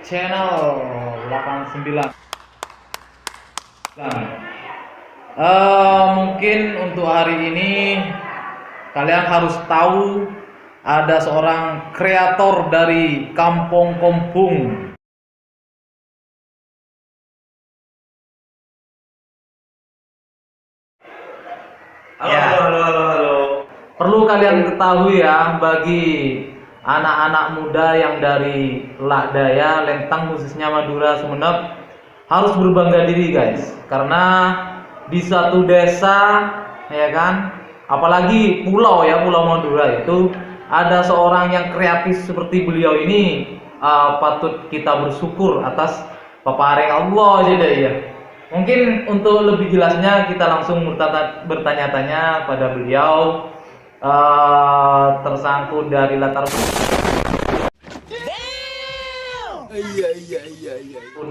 channel 89. Mungkin untuk hari ini kalian harus tahu ada seorang kreator dari Kampung Kompung. Halo. Perlu kalian ketahui ya, bagi anak-anak muda yang dari Lakdaya, Lentang khususnya Madura, Sumeneb, harus berbangga diri guys, karena di satu desa ya kan, apalagi pulau ya, Pulau Madura itu ada seorang yang kreatif seperti beliau ini. Patut kita bersyukur atas peparing Allah jadi ya. Mungkin untuk lebih jelasnya kita langsung bertanya-tanya pada beliau, tersangkut dari latar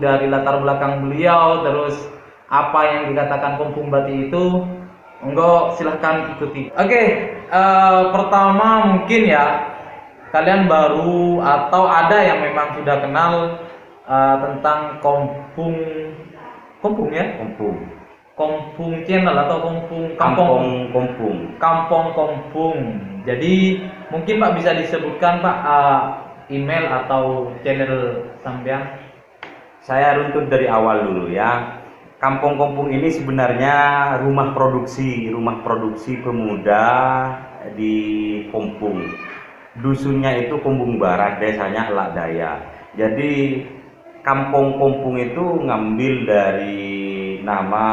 dari latar belakang beliau, terus apa yang dikatakan Kompung Bati itu. Monggo silahkan ikuti. Oke, pertama mungkin ya kalian baru atau ada yang memang sudah kenal tentang Kompung ya? Kompung channel atau Kampung Kompung. Jadi mungkin Pak bisa disebutkan Pak email atau channel sampean. Saya runtut dari awal dulu ya. Kampung Kompung ini sebenarnya rumah produksi pemuda di Kompung. Dusunnya itu Kompung Barat, desanya Lakdaya. Jadi Kampung Kompung itu ngambil dari nama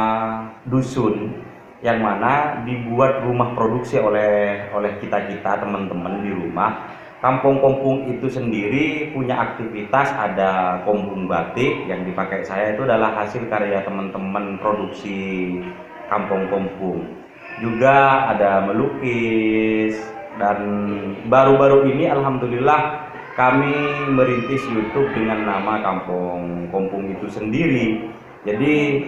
dusun yang mana dibuat rumah produksi oleh kita teman-teman di rumah. Kampung Kompung itu sendiri punya aktivitas, ada Kompung batik yang dipakai saya, itu adalah hasil karya teman-teman produksi Kampung Kompung. Juga ada melukis, dan baru-baru ini alhamdulillah kami merintis YouTube dengan nama Kampung Kompung itu sendiri. Jadi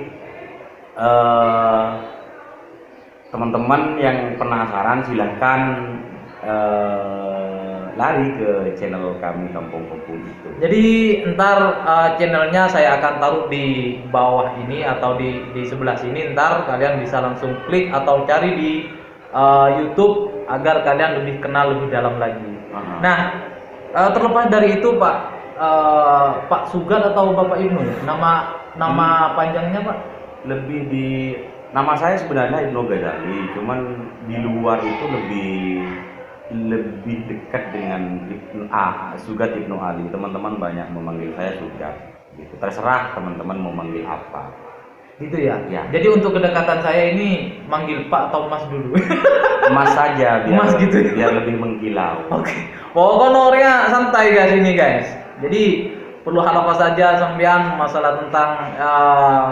teman-teman yang penasaran silahkan lari ke channel kami Kampung Kompung itu. Jadi ntar channelnya saya akan taruh di bawah ini atau di sebelah sini. Ntar kalian bisa langsung klik atau cari di YouTube agar kalian lebih kenal lebih dalam lagi. Nah, terlepas dari itu Pak Sugat atau Bapak Ibnu ya? Nama panjangnya Pak? Nama saya sebenarnya Ibnu Ghazali, cuman di luar itu lebih dekat dengan Sugat Ibnu Ali. Teman-teman banyak memanggil saya Sugat gitu. Terserah teman-teman mau manggil apa gitu ya? Ya. Jadi untuk kedekatan saya ini manggil Pak atau Mas dulu? Mas saja biar Mas gitu ya? Biar lebih mengkilau. Oke. Pokoknya santai guys ini guys. Jadi perlu hal apa saja sampean masalah tentang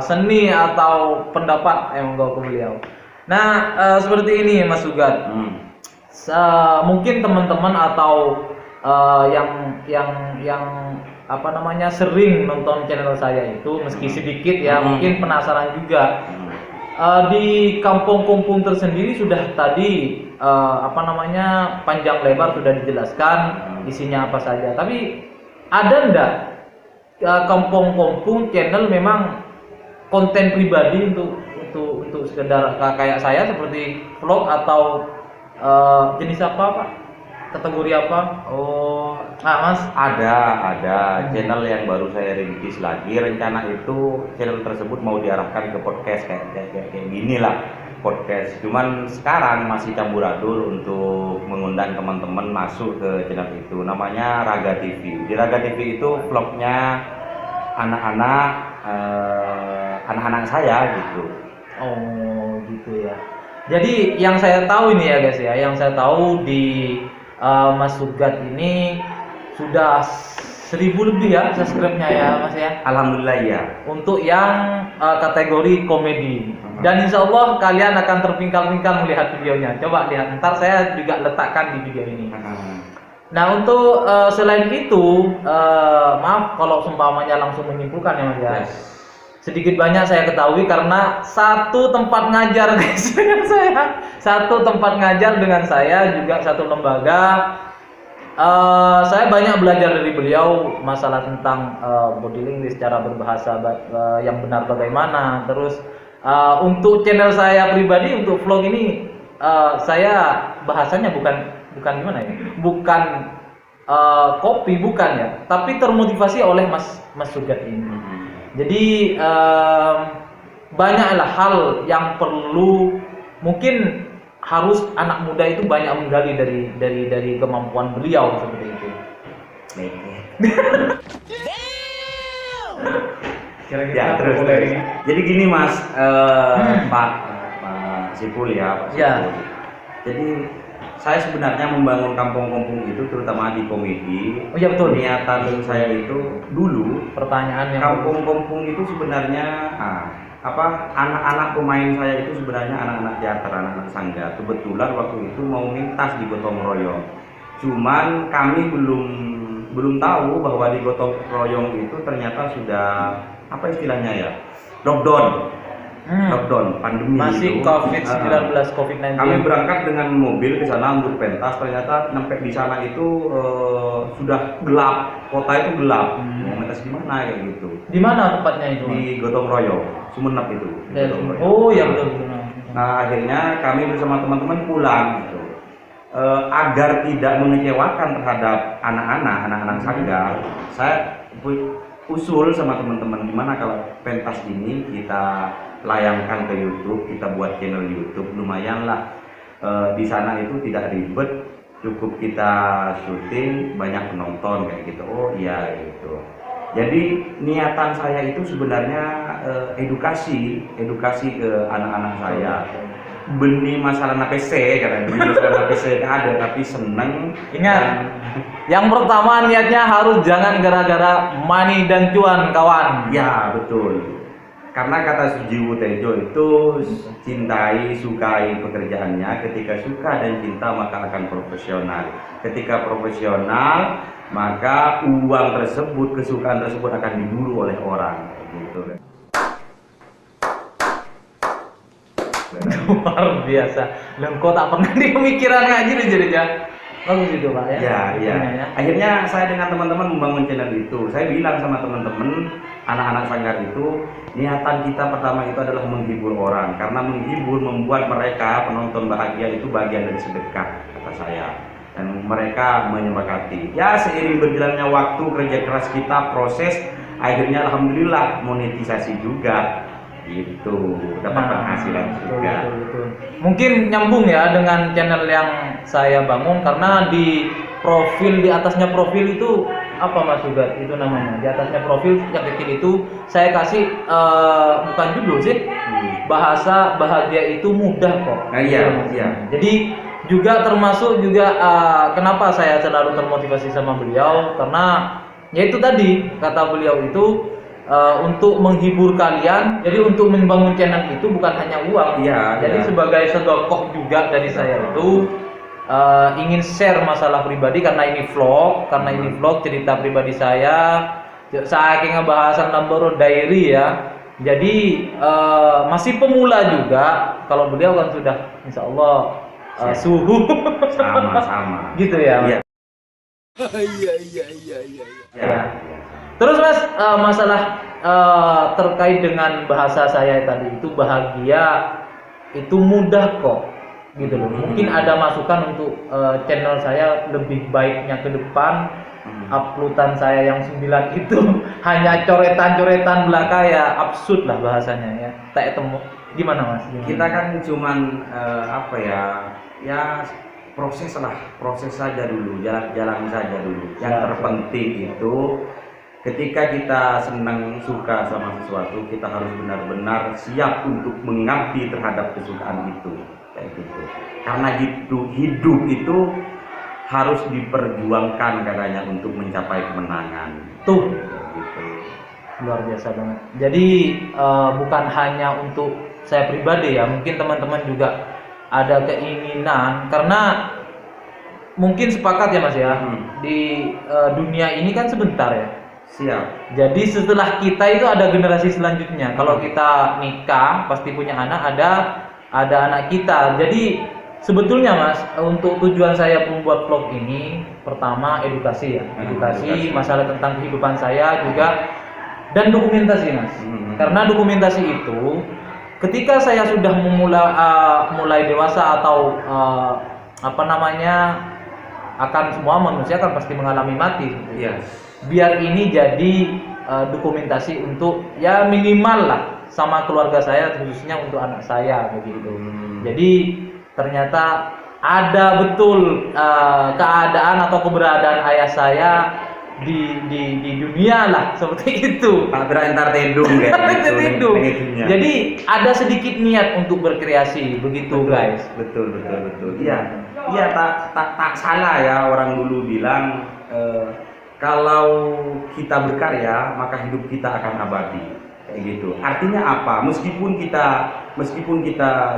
seni atau pendapat monggo ke beliau. Nah, seperti ini Mas Sugat. Mungkin teman-teman atau yang apa namanya sering nonton channel saya itu meski sedikit ya, mungkin penasaran juga. Di Kampung Kompung tersendiri sudah tadi apa namanya panjang lebar sudah dijelaskan isinya apa saja. Tapi ada enggak Kampung Kompung channel memang konten pribadi untuk sekedar kayak saya seperti vlog atau jenis apa Pak? Kategori apa? Mas ada channel yang baru saya rintis lagi. Rencana itu channel tersebut mau diarahkan ke podcast kayak gini lah, podcast. Cuman sekarang masih campur adul untuk mengundang teman-teman masuk ke channel itu. Namanya Raga TV. Di Raga TV itu vlognya anak-anak saya gitu. Oh gitu ya. Jadi yang saya tahu ini ya guys ya, yang saya tahu di Mas Sugat ini sudah 1000 lebih ya subscribe-nya ya Mas ya. Alhamdulillah ya. Untuk yang kategori komedi. Dan insya Allah kalian akan terpingkal-pingkal melihat videonya. Coba lihat, ntar saya juga letakkan di video ini. Nah untuk selain itu, maaf kalau seumpamanya langsung menyimpulkan ya Mas ya. Sedikit banyak saya ketahui karena satu tempat ngajar guys dengan saya, satu tempat ngajar dengan saya juga satu lembaga Saya banyak belajar dari beliau masalah tentang body language, cara berbahasa yang benar bagaimana. Terus untuk channel saya pribadi, untuk vlog ini saya bahasanya bukan gimana ya, bukan copy, bukan ya, tapi termotivasi oleh Mas Sugat ini. Jadi banyaklah hal yang perlu, mungkin harus anak muda itu banyak menggali dari kemampuan beliau seperti itu. Ya, terus. Jadi gini Mas, Pak Sipul ya, Pak Sipul. Ya. Jadi saya sebenarnya membangun kampung-kampung itu terutama di komedi. Oh iya betul. Niatan saya itu dulu Pertanyaan yang kampung-kampung itu sebenarnya anak-anak pemain saya itu sebenarnya anak-anak teater, anak-anak sanggar. Kebetulan waktu itu mau mintas di gotong royong. Cuman kami belum tahu bahwa di gotong royong itu ternyata sudah apa istilahnya ya? Lockdown, pandemi masih itu. COVID-19, COVID-19. Kami berangkat dengan mobil ke sana untuk pentas, ternyata sampai di sana itu sudah gelap, kota itu gelap. Mau pentas di mana kayak gitu. Di mana tempatnya itu? Di Gotong Royong, Sumenep itu. Gotong Royong. Oh ya betul. Nah akhirnya kami bersama teman-teman pulang gitu. Agar tidak mengecewakan terhadap anak-anak sanggar, saya usul sama teman-teman, gimana kalau pentas ini kita layangkan ke YouTube, kita buat channel YouTube, lumayan lah. Di sana itu tidak ribet, cukup kita syuting, banyak penonton kayak gitu. Oh iya gitu. Jadi niatan saya itu sebenarnya edukasi ke anak-anak saya. Benih masalah PC karena benih masalah PC ada, tapi seneng. Ingat, yang pertama niatnya harus jangan gara-gara money dan cuan, kawan. Ya betul. Karena kata Sujiwo Tejo itu sukai pekerjaannya. Ketika suka dan cinta maka akan profesional. Ketika profesional maka uang tersebut, kesukaan tersebut akan diburu oleh orang. Gitu. Luar biasa. Dan kok tak pernah di pemikiran ngaji nih jadinya. Bagus itu Pak ya. Ya. Akhirnya saya dengan teman-teman membangun channel itu. Saya bilang sama teman-teman, anak-anak sanggar itu, niatan kita pertama itu adalah menghibur orang. Karena menghibur membuat mereka penonton bahagia, itu bagian dari sedekah kata saya. Dan mereka menyepakati. Ya seiring berjalannya waktu, kerja keras kita, proses, akhirnya alhamdulillah monetisasi juga. Itu dapat penghasilan juga. Betul. Mungkin nyambung ya dengan channel yang saya bangun, karena di atasnya profil itu apa Mas Sugat itu namanya, di atasnya profil yang kecil itu saya kasih bukan judul sih, bahasa bahagia itu mudah kok. Iya. Jadi juga termasuk juga kenapa saya selalu termotivasi sama beliau, karena yaitu tadi kata beliau itu untuk menghibur kalian. Jadi untuk membangun channel itu bukan hanya uang. Jadi sebagai sedekah juga dari saya itu ingin share masalah pribadi, karena ini vlog, cerita pribadi saya ingin ngebahasan number diary ya. Jadi masih pemula juga. Kalau beliau kan sudah insya Allah suhu sama. Gitu ya. Iya. Ya. Terus Mas, masalah terkait dengan bahasa saya tadi itu, bahagia itu mudah kok, gitu loh. Mungkin ada masukan untuk channel saya lebih baiknya ke depan. Uploadan saya yang 9 itu hanya coretan-coretan belaka ya, absurd lah bahasanya ya. Tak temu. Gimana Mas? Kita kan cuman ya proses saja dulu, jalan saja dulu. Yang terpenting itu ketika kita senang, suka sama sesuatu, kita harus benar-benar siap untuk mengabdi terhadap kesukaan itu, kayak gitu. Karena hidup itu harus diperjuangkan katanya untuk mencapai kemenangan. Tuh, gitu. Luar biasa banget. Jadi bukan hanya untuk saya pribadi ya, mungkin teman-teman juga ada keinginan, karena mungkin sepakat ya Mas ya, di dunia ini kan sebentar ya. Siap. Jadi setelah kita itu ada generasi selanjutnya. Kalau kita nikah pasti punya anak, ada anak kita. Jadi sebetulnya Mas, untuk tujuan saya membuat vlog ini, pertama edukasi ya, edukasi masalah tentang kehidupan saya juga, dan dokumentasi Mas. Karena dokumentasi itu, ketika saya sudah mulai dewasa atau akan semua manusia kan pasti mengalami mati. Iya. Biar ini jadi dokumentasi untuk ya minimal lah sama keluarga saya, khususnya untuk anak saya begitu. Jadi ternyata ada betul keadaan atau keberadaan ayah saya di dunia lah, seperti itu. Pak Bira Tedung gitu. Jadi ada sedikit niat untuk berkreasi begitu, guys. Betul. Iya, tak salah ya orang dulu bilang kalau kita berkarya maka hidup kita akan abadi, kayak gitu. Artinya apa? Meskipun kita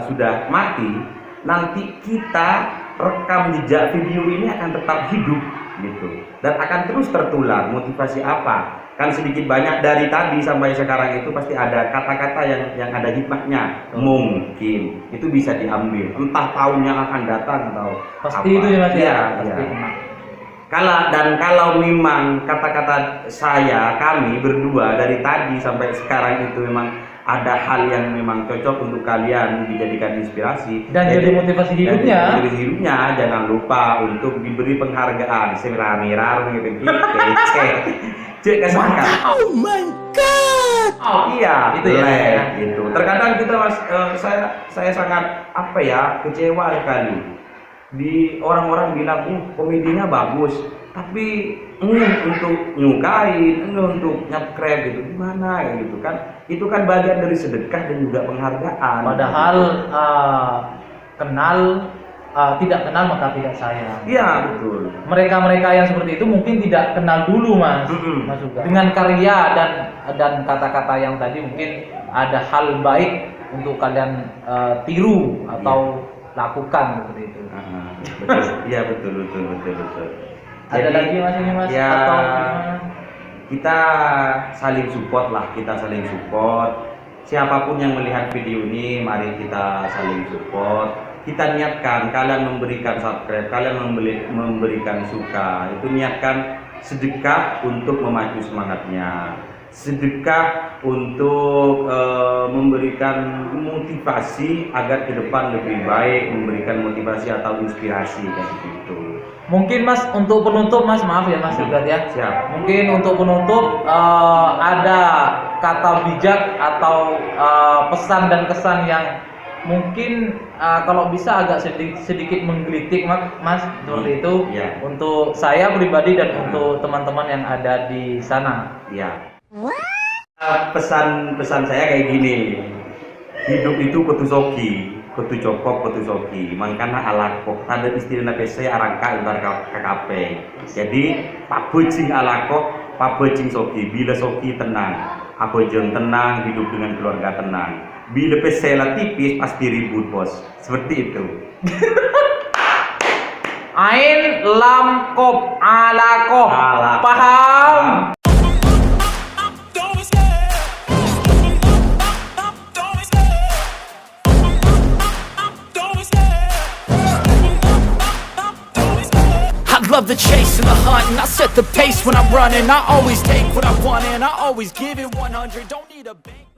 sudah mati, nanti kita rekam jejak video ini akan tetap hidup gitu, dan akan terus tertular. Motivasi apa? Kan sedikit banyak dari tadi sampai sekarang itu pasti ada kata-kata yang ada hikmahnya. Mungkin itu bisa diambil, entah tahun yang akan datang atau Pasti apa. itu ya Mas ya. Pasti. Kalau memang kata-kata kami berdua dari tadi sampai sekarang itu memang ada hal yang memang cocok untuk kalian dijadikan inspirasi dan jadi motivasi hidupnya. Jangan lupa untuk diberi penghargaan semira-mira gitu. Cek kesangka. Oh my god. Oh iya, itu ya. Gitu. Terkadang kita saya sangat kecewa sekali. Di orang-orang bilang komedinya bagus, tapi untuk nyukain, untuk nyubscribe gitu, gimana gitu kan? Itu kan bagian dari sedekah dan juga penghargaan. Padahal tidak kenal maka tidak sayang. Iya betul. Mereka yang seperti itu mungkin tidak kenal dulu Mas Uga. Dengan karya dan kata-kata yang tadi mungkin ada hal baik untuk kalian tiru atau lakukan seperti itu. Betul. Iya betul. Ada lagi Mas ini Mas ya, atau gimana? Kita saling support. Siapapun yang melihat video ini, mari kita saling support. Kita niatkan kalian memberikan subscribe, kalian memberikan suka. Itu niatkan sedekah untuk memacu semangatnya. Sedekah untuk memberikan motivasi agar ke depan lebih baik, memberikan motivasi atau inspirasi kayak gitu. Mungkin Mas untuk penutup Mas, maaf ya Mas Ugat ya. Siap. Mungkin untuk penutup ada kata bijak atau pesan dan kesan yang mungkin kalau bisa agak sedikit menggelitik Mas seperti itu untuk saya pribadi dan untuk teman-teman yang ada di sana. Ya. Pesan saya kayak gini. Hidup itu kutu cokok, kutu soki. Mangkana alakok. Ada istilah PC arangka ibar KKP. Jadi pak bocing alakok, pak bocing soki. Bila soki tenang, abojeng tenang, hidup dengan keluarga tenang. Bila PC tipis pasti ribut bos. Seperti itu. Ain lam kop alakok. Paham? Love the chase and the hunt, and I set the pace when I'm running. I always take what I want and I always give it 100. Don't need a bank.